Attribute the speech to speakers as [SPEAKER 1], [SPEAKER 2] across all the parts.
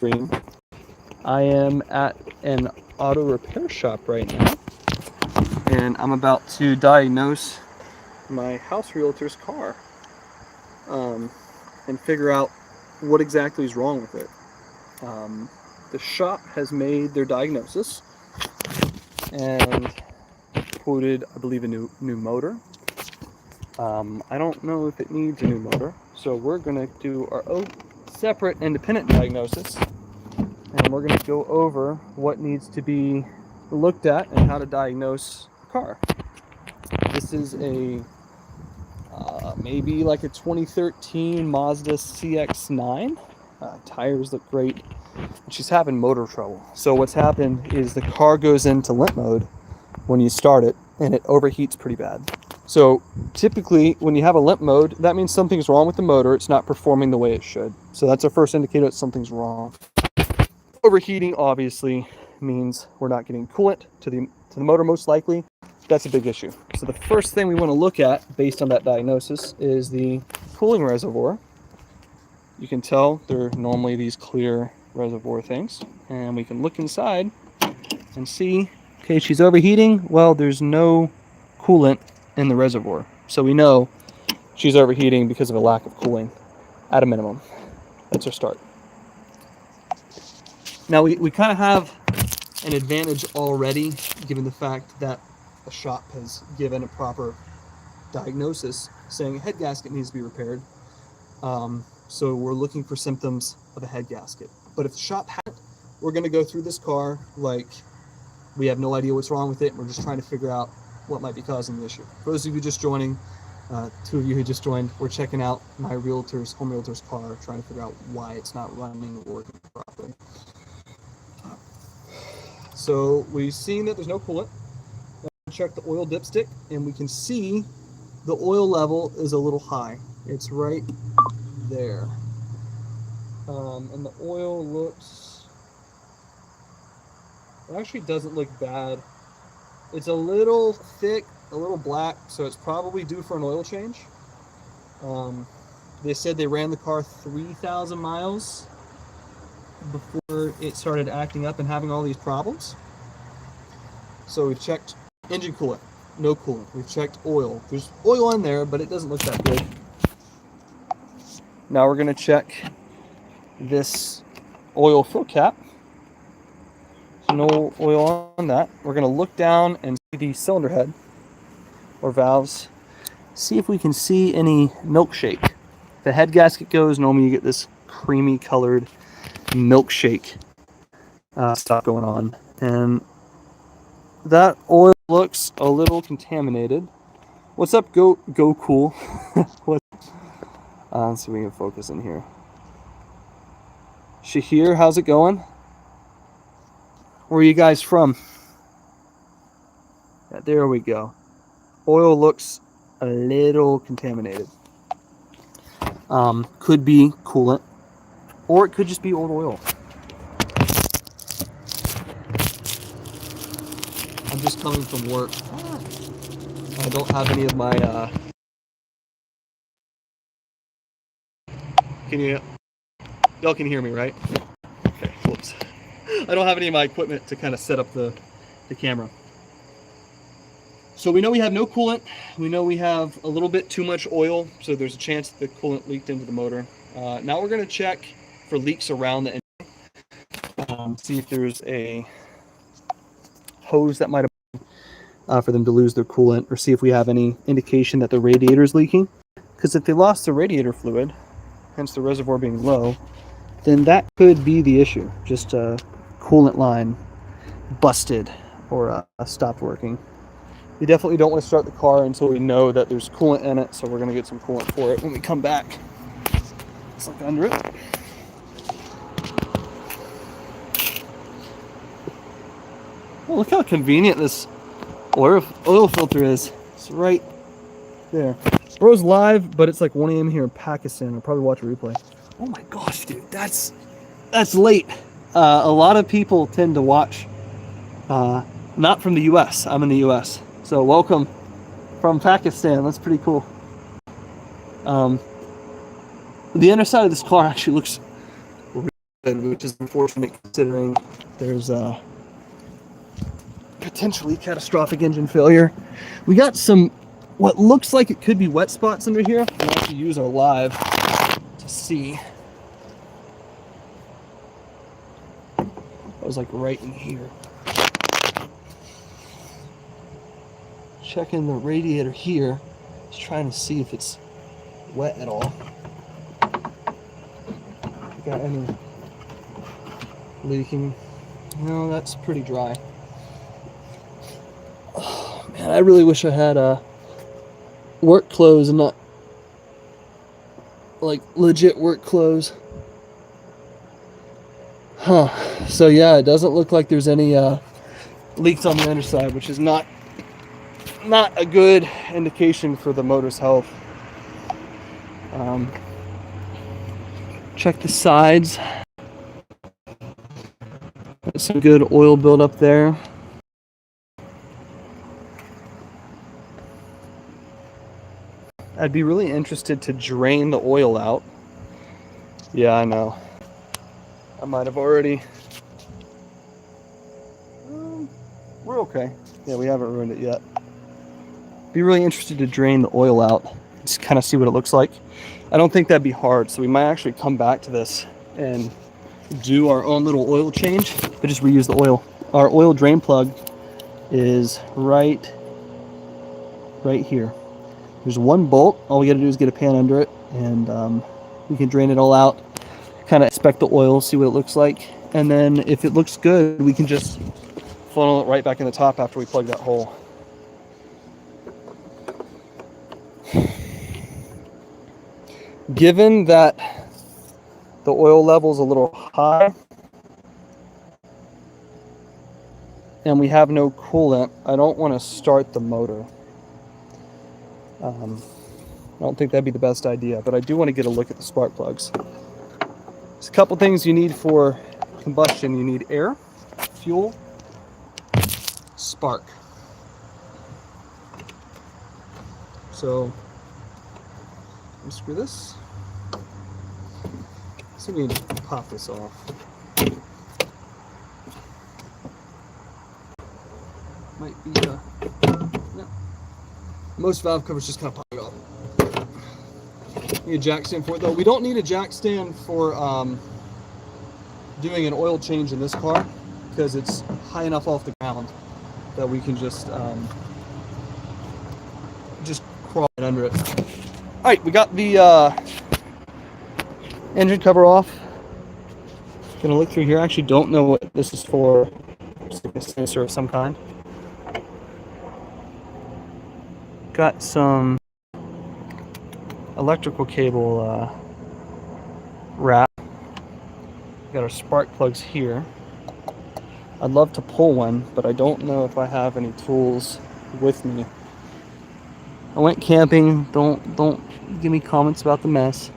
[SPEAKER 1] LIVESTREAM. I am at an auto repair shop right now, and I'm about to diagnose my house realtor's car and figure out what exactly is wrong with it. The shop has made their diagnosis and quoted, I believe, a new motor. I don't know if it needs a new motor, so we're going to do our own separate independent diagnosis, and we're going to go over what needs to be looked at and how to diagnose the car. This is a maybe like a 2013 Mazda CX-9. Tires look great. She's having motor trouble. So what's happened is the car goes into limp mode when you start it, and it overheats pretty bad. So typically when you have a limp mode, that means something's wrong with the motor. It's not performing the way it should. So that's our first indicator that something's wrong. Overheating obviously means we're not getting coolant to the motor, most likely. That's a big issue. So the first thing we want to look at based on that diagnosis is the cooling reservoir. You can tell they're normally these clear reservoir things, and we can look inside and see, okay, she's overheating. Well, there's no coolant in the reservoir, so we know she's overheating because of a lack of cooling at a minimum. That's our start. Now we kind of have an advantage already, given the fact that the shop has given a proper diagnosis saying a head gasket needs to be repaired. So we're looking for symptoms of a head gasket. But if the shop hasn't, we're going to go through this car like we have no idea what's wrong with it. We're just trying to figure out what might be causing the issue. For those of you just joining, two of you who just joined, we're checking out my home realtor's car, trying to figure out why it's not running or working properly. So we've seen that there's no coolant. Check the oil dipstick, and we can see the oil level is a little high. It's right there. And the oil looks, it actually doesn't look bad. It's a little thick, a little black, so it's probably due for an oil change. They said they ran the car 3,000 miles before it started acting up and having all these problems. So we've checked engine coolant, no coolant. We've checked oil. There's oil in there, but it doesn't look that good. Now we're going to check this oil fill cap. There's no oil on that. We're going to look down and see the cylinder head or valves. See if we can see any milkshake. If the head gasket goes, normally you get this creamy colored milkshake stuff going on. And that oil looks a little contaminated. What's up, Go Cool? Let's see if we can focus in here. Shahir, how's it going? Where are you guys from? Yeah, there we go. Oil looks a little contaminated. Could be coolant, or it could just be old oil. I'm just coming from work. I don't have any of my y'all can hear me, right? Okay, whoops. I don't have any of my equipment to kind of set up the camera. So we know we have no coolant. We know we have a little bit too much oil, so there's a chance that the coolant leaked into the motor. Now we're going to check for leaks around the engine. See if there's a hose that might have for them to lose their coolant, or see if we have any indication that the radiator is leaking. Because if they lost the radiator fluid, hence the reservoir being low, then that could be the issue. Just a coolant line busted or stopped working. We definitely don't want to start the car until we know that there's coolant in it, so we're going to get some coolant for it when we come back. Let's look under it. Oh, look how convenient this oil filter is. It's right there. Bro's live, but it's like 1 a.m. here in Pakistan. I'll probably watch a replay. Oh my gosh, dude, that's late. A lot of people tend to watch, not from the U.S. I'm in the U.S. So welcome from Pakistan. That's pretty cool. The underside of this car actually looks really which is unfortunate considering there's a potentially catastrophic engine failure. We got some what looks like it could be wet spots under here. We'll have to use our live to see. That was like right in here. Checking the radiator here, just trying to see if it's wet at all. Got any leaking? No, that's pretty dry. Oh man, I really wish I had work clothes and not like legit work clothes. Huh. So yeah, it doesn't look like there's any leaks on the underside, which is not a good indication for the motor's health. Check the sides. Got some good oil buildup there. I'd be really interested to drain the oil out. Yeah, I know. I might have already. We're okay. Yeah, we haven't ruined it yet. Be really interested to drain the oil out. Just kind of see what it looks like. I don't think that'd be hard, so we might actually come back to this and do our own little oil change, but just reuse the oil. Our oil drain plug is right here. There's one bolt. All we got to do is get a pan under it, and we can drain it all out, kind of inspect the oil, see what it looks like, and then if it looks good, we can just funnel it right back in the top after we plug that hole. Given that the oil level is a little high and we have no coolant, I don't want to start the motor. I don't think that'd be the best idea, but I do want to get a look at the spark plugs. There's a couple things you need for combustion. You need air, fuel, spark. So, unscrew this. So we need to pop this off. Might be, no. Most valve covers just kind of pop it off. Need a jack stand for it though. We don't need a jack stand for doing an oil change in this car because it's high enough off the ground that we can just crawl right under it. All right, we got the engine cover off. Gonna look through here. I actually don't know what this is for. Just like a sensor of some kind. Got some electrical cable wrap. Got our spark plugs here. I'd love to pull one, but I don't know if I have any tools with me. I went camping. Don't give me comments about the mess.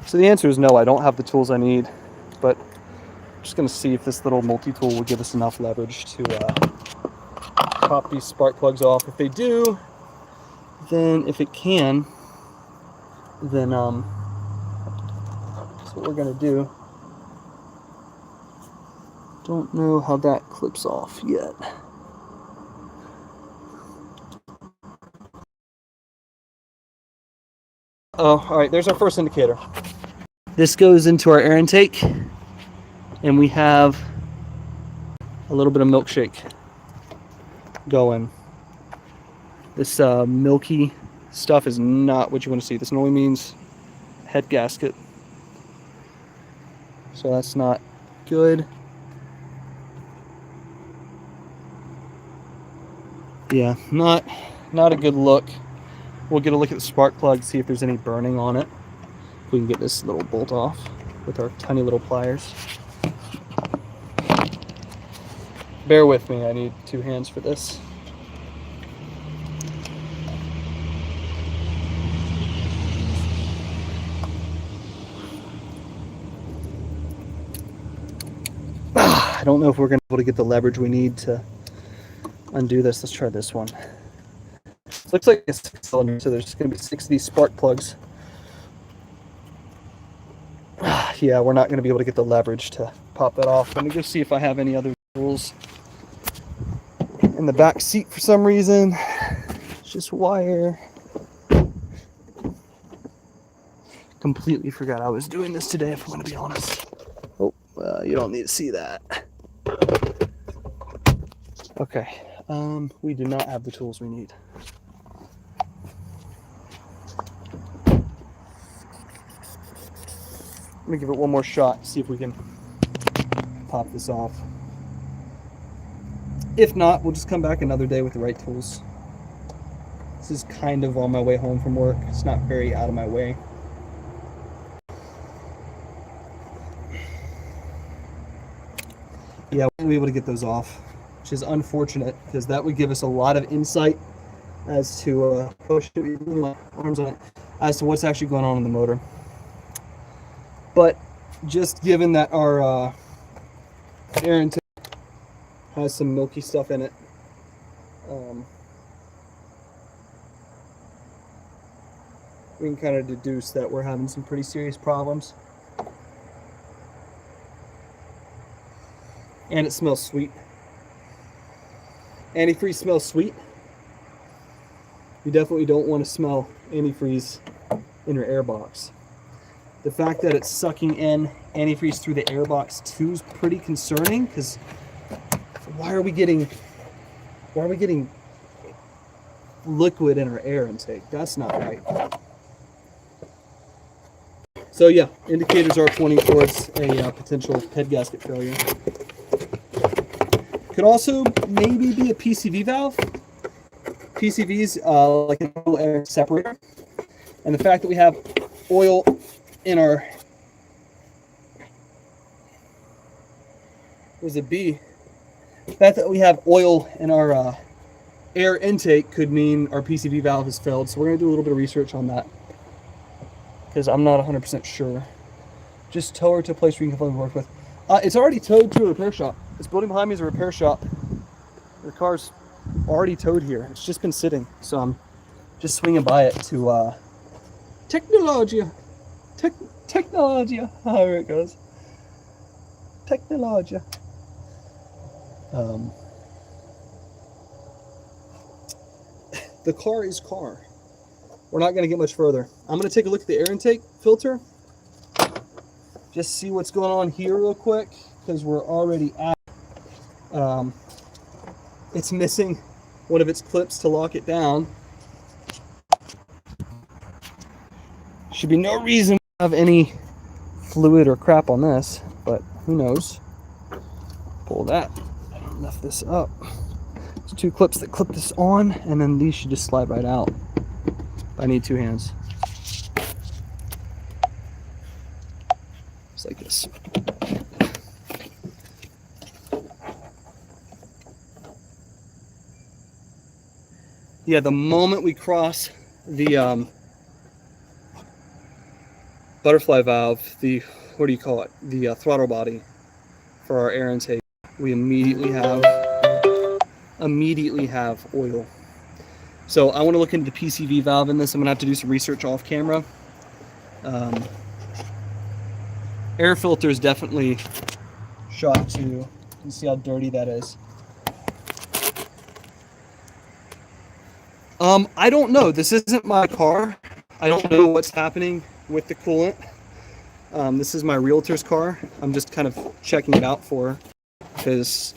[SPEAKER 1] So the answer is no, I don't have the tools I need, but I'm just going to see if this little multi-tool will give us enough leverage to pop these spark plugs off. If they do, then if it can, then that's what we're going to do. Don't know how that clips off yet. Oh, all right, there's our first indicator. This goes into our air intake, and we have a little bit of milkshake going. This milky stuff is not what you want to see. This normally means head gasket. So that's not good. Yeah, not a good look. We'll get a look at the spark plug, see if there's any burning on it. We can get this little bolt off with our tiny little pliers. Bear with me, I need 2 hands for this. I don't know if we're going to be able to get the leverage we need to undo this. Let's try this one. It looks like a 6-cylinder, so there's going to be 6 of these spark plugs. Yeah, we're not going to be able to get the leverage to pop that off. Let me go see if I have any other tools in the back seat for some reason. It's just wire. Completely forgot I was doing this today, if I'm going to be honest. Oh, you don't need to see that. Okay, we do not have the tools we need. Let me give it one more shot, see if we can pop this off. If not, we'll just come back another day with the right tools. This is kind of on my way home from work. It's not very out of my way. Yeah, we'll be able to get those off, which is unfortunate because that would give us a lot of insight as to my arms on it, as to what's actually going on in the motor. But just given that our air intake has some milky stuff in it, we can kind of deduce that we're having some pretty serious problems. And it smells sweet. Antifreeze smells sweet. You definitely don't want to smell antifreeze in your air box. The fact that it's sucking in antifreeze through the air box too is pretty concerning, because why are we getting liquid in our air intake? That's not right. So yeah, indicators are pointing towards a potential head gasket failure. Could also maybe be a PCV valve. PCV's like an oil air separator, and the fact that we have oil in our the fact that we have oil in our air intake could mean our PCV valve has failed. So we're going to do a little bit of research on that, because I'm not 100% sure. Just tow her to a place where you can fully work with. It's already towed to a repair shop. This building behind me is a repair shop. The car's already towed here. It's just been sitting, so I'm just swinging by it to technology. However it goes. Technology. The car is car. We're not going to get much further. I'm going to take a look at the air intake filter. Just see what's going on here real quick, because we're already at it's missing one of its clips to lock it down. Should be no reason to have any fluid or crap on this, but who knows. Pull that, lift this up. There's 2 clips that clip this on, and then these should just slide right out. I need 2 hands. Just like this. Yeah, the moment we cross the butterfly valve, the, what do you call it? The throttle body for our air intake, we immediately have oil. So I want to look into the PCV valve in this. I'm gonna have to do some research off camera. Air filter is definitely shot too. You can see how dirty that is. I don't know. This isn't my car. I don't know what's happening with the coolant. This is my Realtors car. I'm just kind of checking it out for her, because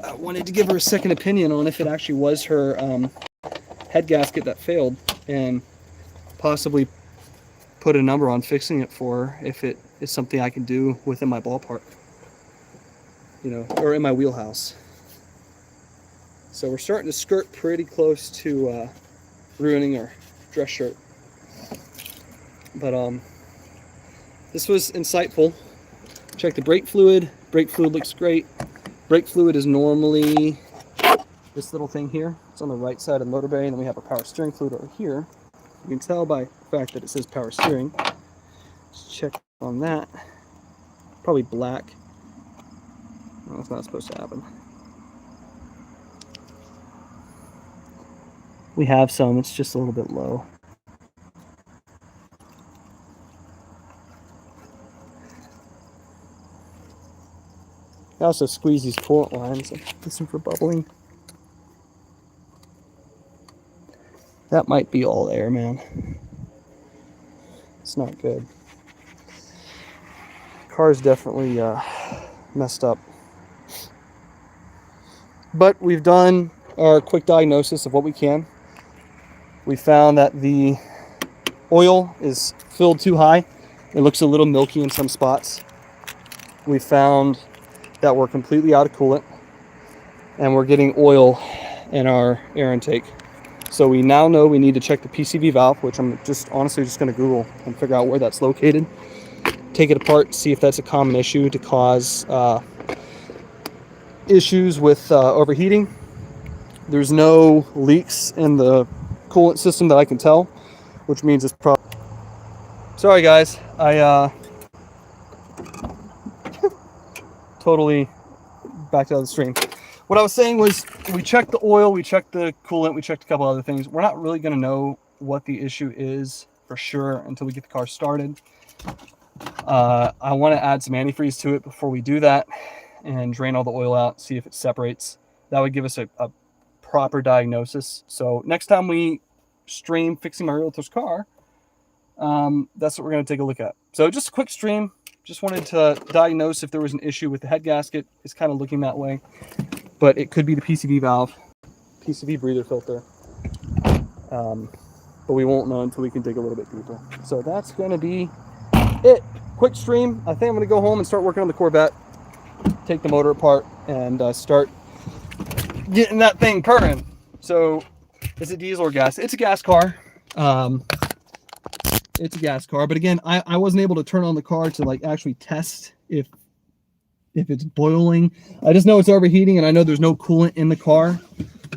[SPEAKER 1] I wanted to give her a second opinion on if it actually was her head gasket that failed, and possibly put a number on fixing it for her if it is something I can do within my ballpark, you know, or in my wheelhouse. So we're starting to skirt pretty close to ruining our dress shirt. But this was insightful. Check the brake fluid. Brake fluid looks great. Brake fluid is normally this little thing here. It's on the right side of the motor bay, and then we have a power steering fluid over here. You can tell by the fact that it says power steering. Let's check on that. Probably black. No, that's not supposed to happen. We have some, it's just a little bit low. I also squeeze these coolant lines and listen for bubbling. That might be all air, man. It's not good. Car's definitely messed up. But we've done our quick diagnosis of what we can. We found that the oil is filled too high. It looks a little milky in some spots. We found that we're completely out of coolant and we're getting oil in our air intake. So we now know we need to check the PCV valve, which I'm honestly just going to Google and figure out where that's located. Take it apart, see if that's a common issue to cause issues with overheating. There's no leaks in the coolant system that I can tell, which means it's probably... Sorry guys, I totally backed out of the stream. What I was saying was we checked the oil, we checked the coolant, we checked a couple other things. We're not really going to know what the issue is for sure until we get the car started. I want to add some antifreeze to it before we do that and drain all the oil out, see if it separates. That would give us a proper diagnosis. So next time we stream fixing my Realtors car, that's what we're going to take a look at. So just a quick stream. Just wanted to diagnose if there was an issue with the head gasket. It's kind of looking that way, but it could be the PCV valve, PCV breather filter. But we won't know until we can dig a little bit deeper. So that's going to be it. Quick stream. I think I'm going to go home and start working on the Corvette, take the motor apart, and start getting that thing purring. So is it diesel or gas? It's a gas car. It's a gas car, but again, I wasn't able to turn on the car to like actually test if it's boiling. I just know it's overheating, and I know there's no coolant in the car,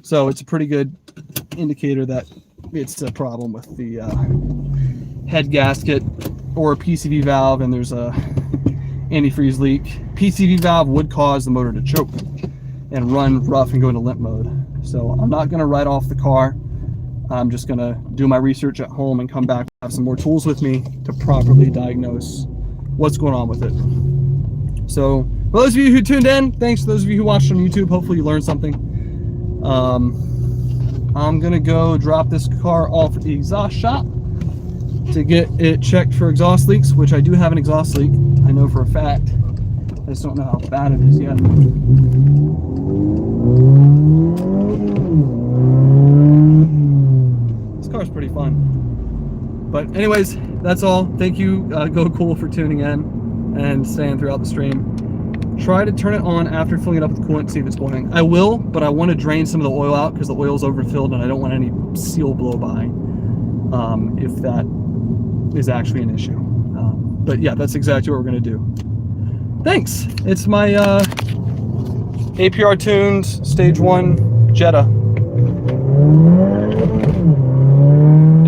[SPEAKER 1] so it's a pretty good indicator that it's a problem with the head gasket or a PCV valve, and there's a antifreeze leak. PCV valve would cause the motor to choke and run rough and go into limp mode. So I'm not going to write off the car. I'm just going to do my research at home and come back, have some more tools with me to properly diagnose what's going on with it. So for those of you who tuned in, thanks. To those of you who watched on YouTube, hopefully you learned something. I'm going to go drop this car off at the exhaust shop to get it checked for exhaust leaks, which I do have an exhaust leak. I know for a fact. I just don't know how bad it is yet. Car's pretty fun. But anyways, that's all. Thank you, Go Cool, for tuning in and staying throughout the stream. Try to turn it on after filling it up with coolant and see if it's boiling. I will, but I want to drain some of the oil out because the oil's overfilled and I don't want any seal blow by if that is actually an issue. But yeah, that's exactly what we're going to do. Thanks. It's my APR tuned Stage 1 Jetta.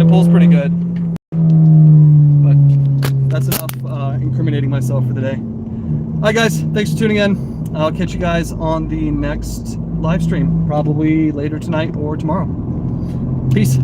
[SPEAKER 1] It pulls pretty good, but that's enough incriminating myself for the day. All right, guys, thanks for tuning in. I'll catch you guys on the next live stream, probably later tonight or tomorrow. Peace.